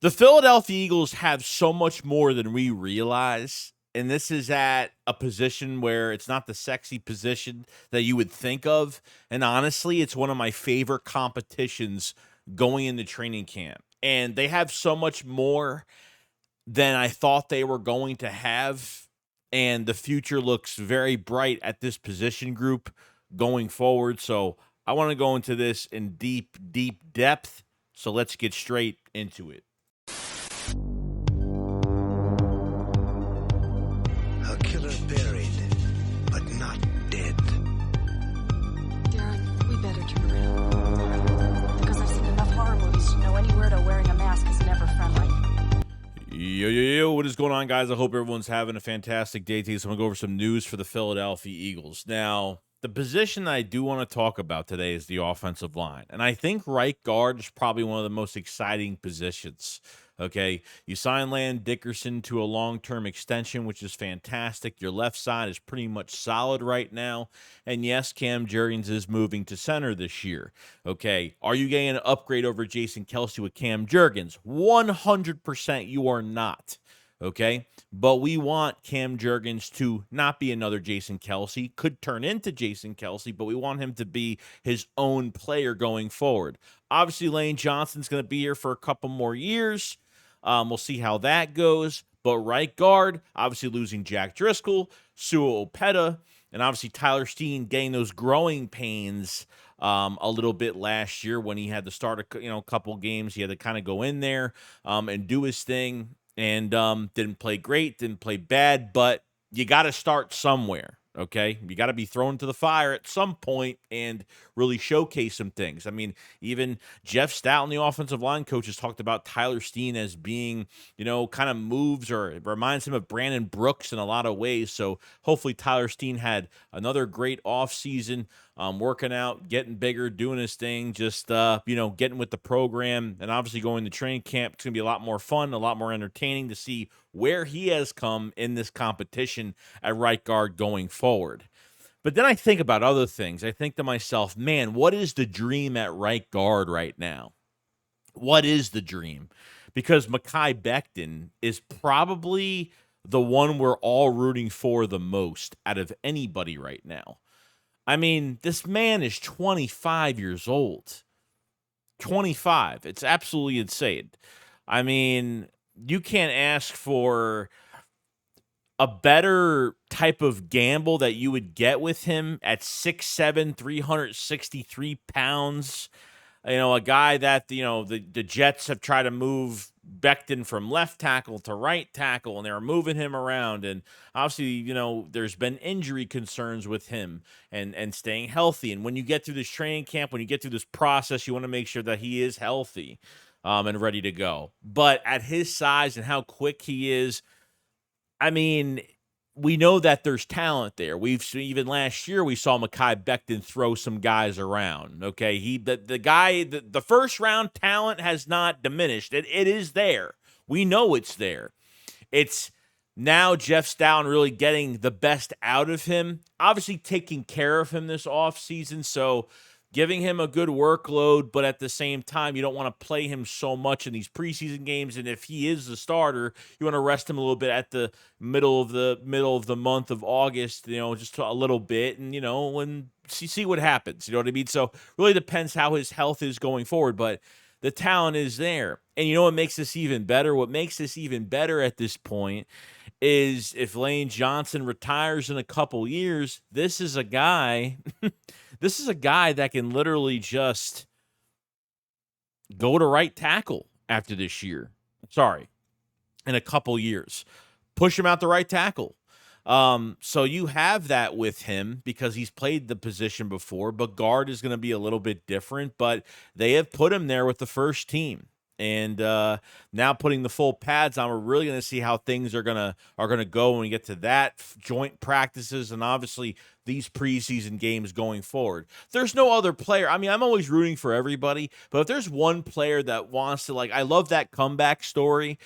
The Philadelphia Eagles have so much more than we realize. And this is at a position where it's not the sexy position that you would think of. And honestly, it's one of my favorite competitions going into training camp. And they have so much more than I thought they were going to have. And the future looks very bright at this position group going forward. So I want to go into this in deep, deep depth. So let's get straight into it. A killer buried, but not dead. Darren, we better turn around. Because I've seen enough horror movies to know any weirdo wearing a mask is never friendly. Yo, what is going on, guys? I hope everyone's having a fantastic day today. So I'm going to go over some news for the Philadelphia Eagles. Now, the position I do want to talk about today is the offensive line. And I think right guard is probably one of the most exciting positions. Okay, you sign Landon Dickerson to a long-term extension, which is fantastic. Your left side is pretty much solid right now. And yes, Cam Jurgens is moving to center this year. Okay, are you getting an upgrade over Jason Kelce with Cam Jurgens? 100% you are not. Okay, but we want Cam Jurgens to not be another Jason Kelce. Could turn into Jason Kelce, but we want him to be his own player going forward. Obviously, Lane Johnson's going to be here for a couple more years. We'll see how that goes. But right guard, obviously losing Jack Driscoll, Sua Opeta, and obviously Tyler Steen getting those growing pains a little bit last year when he had to start a couple games. He had to kind of go in there and do his thing, and didn't play great, didn't play bad, but you got to start somewhere. Okay, you got to be thrown to the fire at some point and really showcase some things. I mean, even Jeff Stout and the offensive line coaches talked about Tyler Steen as being, kind of moves or it reminds him of Brandon Brooks in a lot of ways. So hopefully Tyler Steen had another great offseason, working out, getting bigger, doing his thing, just, getting with the program and obviously going to training camp. It's going to be a lot more fun, a lot more entertaining to see where he has come in this competition at right guard going forward. But then I think about other things. I think to myself, man, what is the dream at right guard right now? What is the dream? Because Mekhi Becton is probably the one we're all rooting for the most out of anybody right now. I mean, this man is 25 years old. 25. It's absolutely insane. I mean, you can't ask for a better type of gamble that you would get with him at 6'7", 363 pounds. A guy that, the Jets have tried to move Becton from left tackle to right tackle, and they were moving him around. And obviously, there's been injury concerns with him and staying healthy. And when you get through this training camp, when you get through this process, you want to make sure that he is healthy and ready to go. But at his size and how quick he is, I mean, we know that there's talent there. Even last year we saw Mekhi Becton throw some guys around. Okay, the first round talent has not diminished. It is there. We know it's there. It's now Jeff Stout really getting the best out of him. Obviously taking care of him this offseason, so giving him a good workload, but at the same time, you don't want to play him so much in these preseason games. And if he is the starter, you want to rest him a little bit at the middle of the month of August, just a little bit, and and see what happens. You know what I mean? So really depends how his health is going forward, but the talent is there. And what makes this even better? What makes this even better at this point is if Lane Johnson retires in a couple years, this is a guy. This is a guy that can literally just go to right tackle after this year. Sorry, in a couple years. Push him out to right tackle. So you have that with him because he's played the position before, but guard is going to be a little bit different. But they have put him there with the first team. And now putting the full pads on, we're really going to see how things are gonna go when we get to that joint practices and obviously these preseason games going forward. There's no other player. I mean, I'm always rooting for everybody, but if there's one player that wants to, I love that comeback story.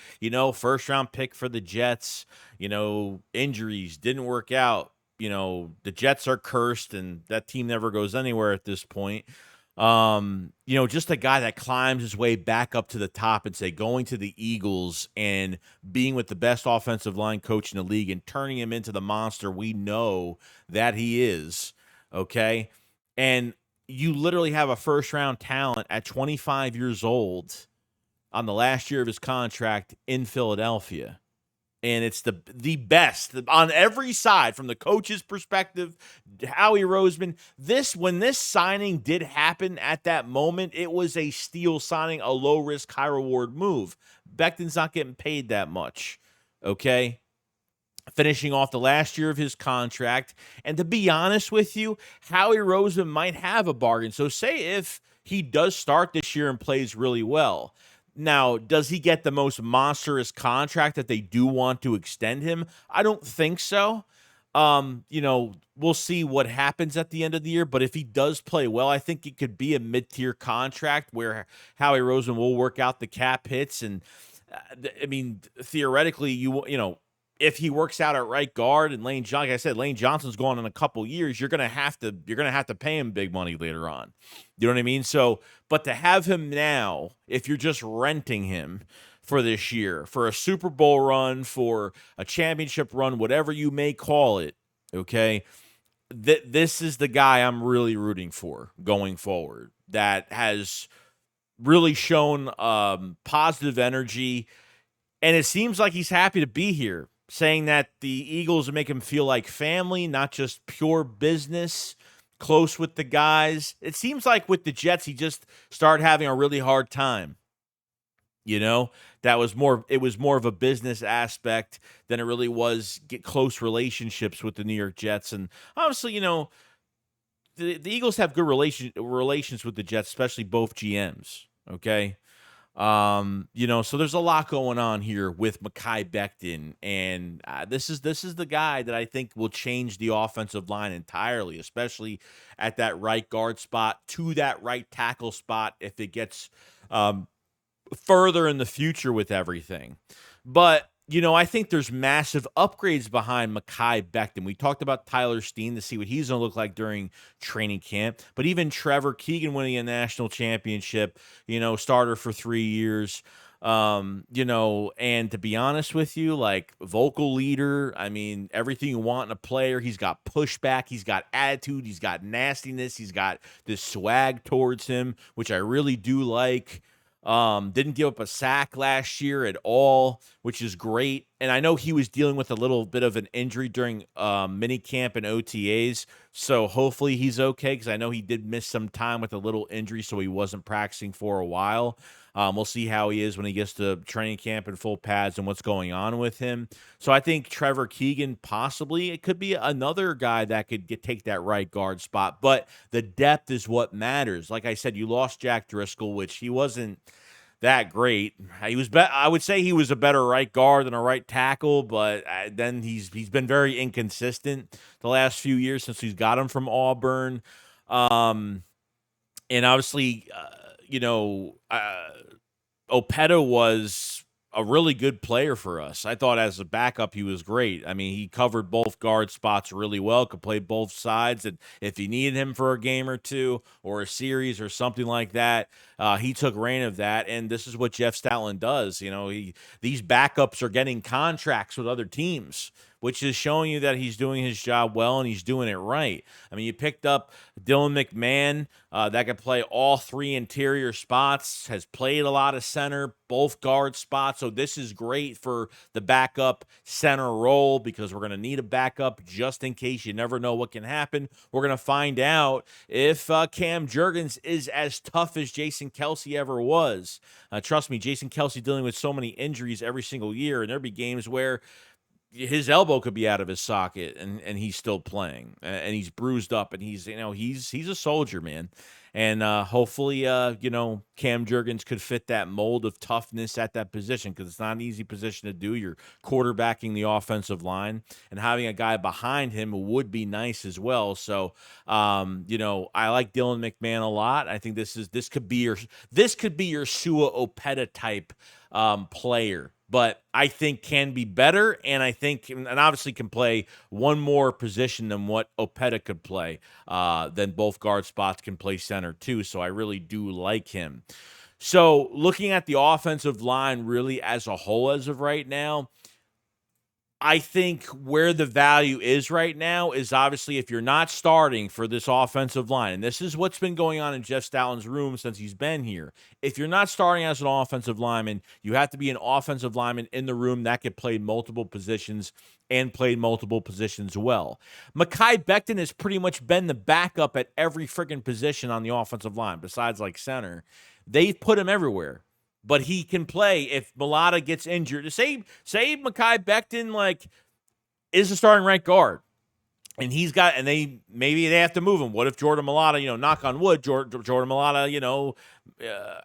First round pick for the Jets. Injuries didn't work out. The Jets are cursed, and that team never goes anywhere at this point. Just a guy that climbs his way back up to the top and say going to the Eagles and being with the best offensive line coach in the league and turning him into the monster we know that he is. Okay. And you literally have a first round talent at 25 years old on the last year of his contract in Philadelphia. And it's the best on every side, from the coach's perspective, Howie Roseman. When this signing did happen at that moment, it was a steal signing, a low risk, high reward move. Becton's not getting paid that much. Okay. Finishing off the last year of his contract. And to be honest with you, Howie Roseman might have a bargain. So say if he does start this year and plays really well. Now, does he get the most monstrous contract that they do want to extend him? I don't think so. We'll see what happens at the end of the year. But if he does play well, I think it could be a mid-tier contract where Howie Roseman will work out the cap hits. And theoretically, if he works out at right guard and Lane Johnson, like I said, Lane Johnson's gone in a couple years, you're gonna have to pay him big money later on. You know what I mean? So, but to have him now, if you're just renting him for this year, for a Super Bowl run, for a championship run, whatever you may call it, okay, this is the guy I'm really rooting for going forward. That has really shown positive energy, and it seems like he's happy to be here, saying that the Eagles make him feel like family, not just pure business, close with the guys. It seems like with the Jets, he just started having a really hard time. It was more of a business aspect than it really was get close relationships with the New York Jets. And honestly, the Eagles have good relations with the Jets, especially both GMs. Okay. So there's a lot going on here with Mekhi Becton, and this is the guy that I think will change the offensive line entirely, especially at that right guard spot to that right tackle spot if it gets further in the future with everything. But I think there's massive upgrades behind Mekhi Becton. We talked about Tyler Steen to see what he's going to look like during training camp. But even Trevor Keegan winning a national championship, starter for 3 years. And to be honest with you, like vocal leader, everything you want in a player. He's got pushback, he's got attitude, he's got nastiness, he's got this swag towards him, which I really do like. Didn't give up a sack last year at all, which is great. And I know he was dealing with a little bit of an injury during mini camp and OTAs. So hopefully he's okay, because I know he did miss some time with a little injury, so he wasn't practicing for a while. We'll see how he is when he gets to training camp and full pads and what's going on with him. So I think Trevor Keegan, possibly, it could be another guy that could take that right guard spot. But the depth is what matters. Like I said, you lost Jack Driscoll, which he wasn't that great. I would say he was a better right guard than a right tackle, but then he's been very inconsistent the last few years since he's got him from Auburn. And obviously, Opeta was a really good player for us. I thought as a backup, he was great. He covered both guard spots really well, could play both sides. And if you needed him for a game or two or a series or something like that, he took reign of that. And this is what Jeff Stoutland does. These backups are getting contracts with other teams, which is showing you that he's doing his job well and he's doing it right. You picked up Dylan McMahon that could play all three interior spots, has played a lot of center, both guard spots. So this is great for the backup center role, because we're going to need a backup just in case. You never know what can happen. We're going to find out if Cam Jurgens is as tough as Jason Kelsey ever was. Trust me, Jason Kelsey dealing with so many injuries every single year, and there'll be games where his elbow could be out of his socket and he's still playing, and he's bruised up, and he's a soldier, man. And hopefully, Cam Jurgens could fit that mold of toughness at that position, because it's not an easy position to do. You're quarterbacking the offensive line, and having a guy behind him would be nice as well. So, I like Dylan McMahon a lot. I think this could be your Sua Opeta type player, but I think can be better, and I think, and obviously can play one more position than what Opeta could play. Then both guard spots, can play center too, so I really do like him. So looking at the offensive line really as a whole as of right now, I think where the value is right now is obviously if you're not starting for this offensive line, and this is what's been going on in Jeff Stoughton's room since he's been here. If you're not starting as an offensive lineman, you have to be an offensive lineman in the room that could play multiple positions and played multiple positions well. Mekhi Becton has pretty much been the backup at every freaking position on the offensive line, besides like center. They've put him everywhere. But he can play if Mulata gets injured. Say Mekhi Becton like is the starting right guard, and maybe they have to move him. What if Jordan Mulata, knock on wood, Jordan Mulata,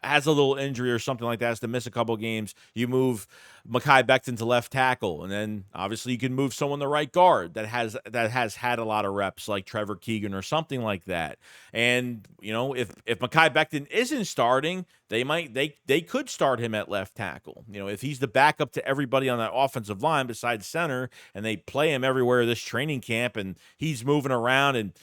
has a little injury or something like that, has to miss a couple games. You move Mekhi Becton to left tackle, and then obviously you can move someone to right guard that has had a lot of reps, like Trevor Keegan or something like that. And if Mekhi Becton isn't starting, they could start him at left tackle. If he's the backup to everybody on that offensive line besides center, and they play him everywhere this training camp, and he's moving around, and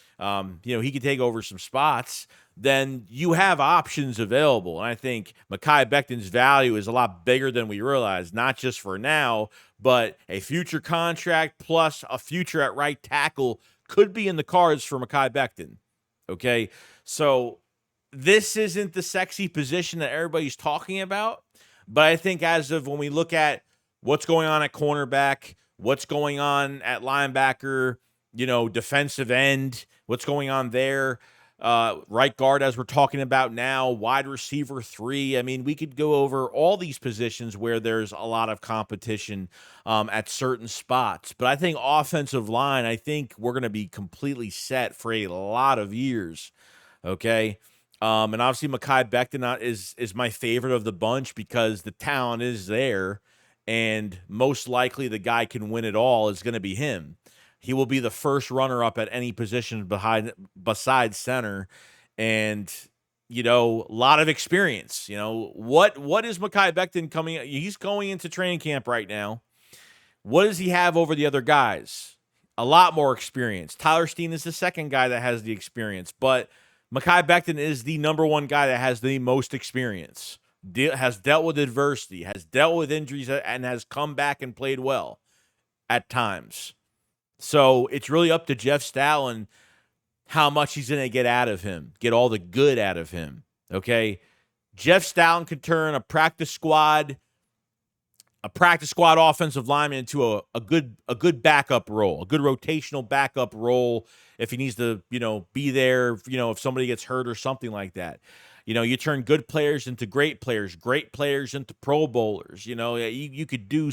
he could take over some spots, then you have options available. And I think Mekhi Becton's value is a lot bigger than we realize, not just for now, but a future contract plus a future at right tackle could be in the cards for Mekhi Becton. Okay, so this isn't the sexy position that everybody's talking about, but I think as of when we look at what's going on at cornerback, what's going on at linebacker, defensive end, what's going on there, right guard, as we're talking about now, wide receiver 3. I mean, we could go over all these positions where there's a lot of competition at certain spots. But I think offensive line, I think we're going to be completely set for a lot of years. Okay. And obviously Mekhi Becton is my favorite of the bunch because the talent is there, and most likely the guy can win it all is going to be him. He will be the first runner-up at any position besides center, and a lot of experience. What is Mekhi Becton coming? He's going into training camp right now. What does he have over the other guys? A lot more experience. Tyler Steen is the second guy that has the experience, but Mekhi Becton is the number one guy that has the most experience. Has dealt with adversity, has dealt with injuries, and has come back and played well at times. So it's really up to Jeff Stoutland how much he's going to get out of him, get all the good out of him. Okay, Jeff Stoutland could turn a practice squad offensive lineman into a good backup role, a good rotational backup role if he needs to, be there, if somebody gets hurt or something like that. You turn good players into great players into Pro Bowlers. You could do.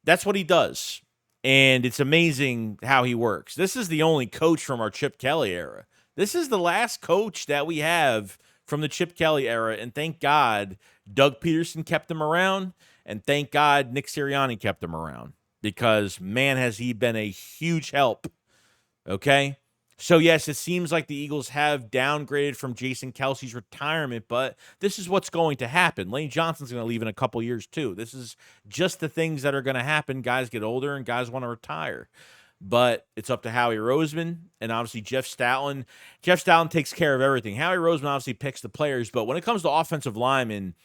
That's what he does. And it's amazing how he works. This is the only coach from our Chip Kelly era. This is the last coach that we have from the Chip Kelly era. And thank God Doug Peterson kept him around. And thank God Nick Sirianni kept him around. Because, man, has he been a huge help. Okay? So, yes, it seems like the Eagles have downgraded from Jason Kelsey's retirement, but this is what's going to happen. Lane Johnson's going to leave in a couple years, too. This is just the things that are going to happen. Guys get older and guys want to retire. But it's up to Howie Roseman and obviously Jeff Stoutland. Jeff Stoutland takes care of everything. Howie Roseman obviously picks the players, but when it comes to offensive linemen,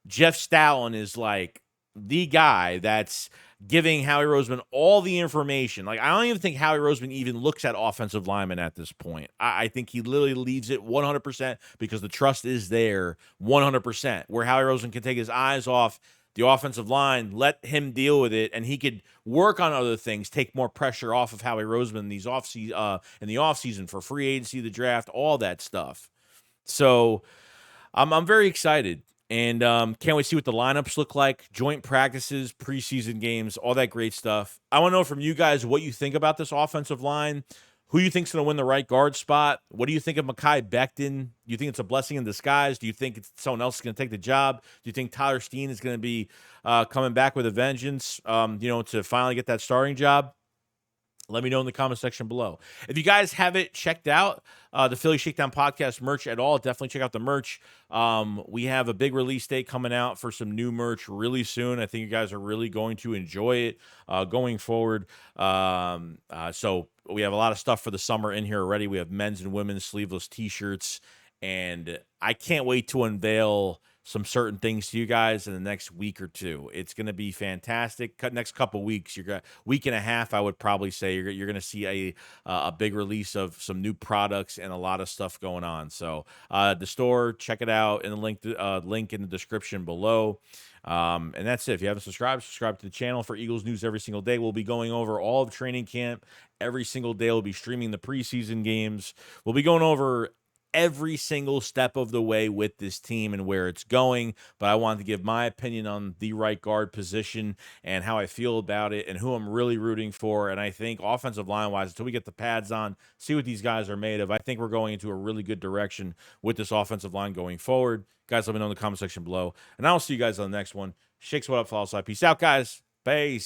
Jeff Stoutland is like the guy that's giving Howie Roseman all the information. Like, I don't even think Howie Roseman even looks at offensive linemen at this point. I think he literally leaves it 100% because the trust is there 100%, where Howie Roseman can take his eyes off the offensive line, let him deal with it, and he could work on other things, take more pressure off of Howie Roseman in the offseason for free agency, the draft, all that stuff. So I'm very excited. And can't wait to see what the lineups look like, joint practices, preseason games, all that great stuff. I want to know from you guys what you think about this offensive line, who you think's going to win the right guard spot. What do you think of Mekhi Becton? Do you think it's a blessing in disguise? Do you think someone else is going to take the job? Do you think Tyler Steen is going to be coming back with a vengeance, to finally get that starting job? Let me know in the comment section below. If you guys haven't checked out the Philly Shakedown podcast merch at all, definitely check out the merch. We have a big release date coming out for some new merch really soon. I think you guys are really going to enjoy it going forward. So we have a lot of stuff for the summer in here already. We have men's and women's sleeveless t-shirts, and I can't wait to unveil some certain things to you guys in the next week or two. It's going to be fantastic. Next couple weeks, week and a half, I would probably say you're going to see a big release of some new products and a lot of stuff going on. So the store, check it out in the link in the description below. And that's it. If you haven't subscribed, subscribe to the channel for Eagles news every single day. We'll be going over all of training camp every single day. We'll be streaming the preseason games. We'll be going over every single step of the way with this team and where it's going, but I wanted to give my opinion on the right guard position and how I feel about it and who I'm really rooting for. And I think offensive line-wise, until we get the pads on, see what these guys are made of, I think we're going into a really good direction with this offensive line going forward. Guys, let me know in the comment section below, and I'll see you guys on the next one. Shakes, what up, follow side. Peace out, guys. Peace.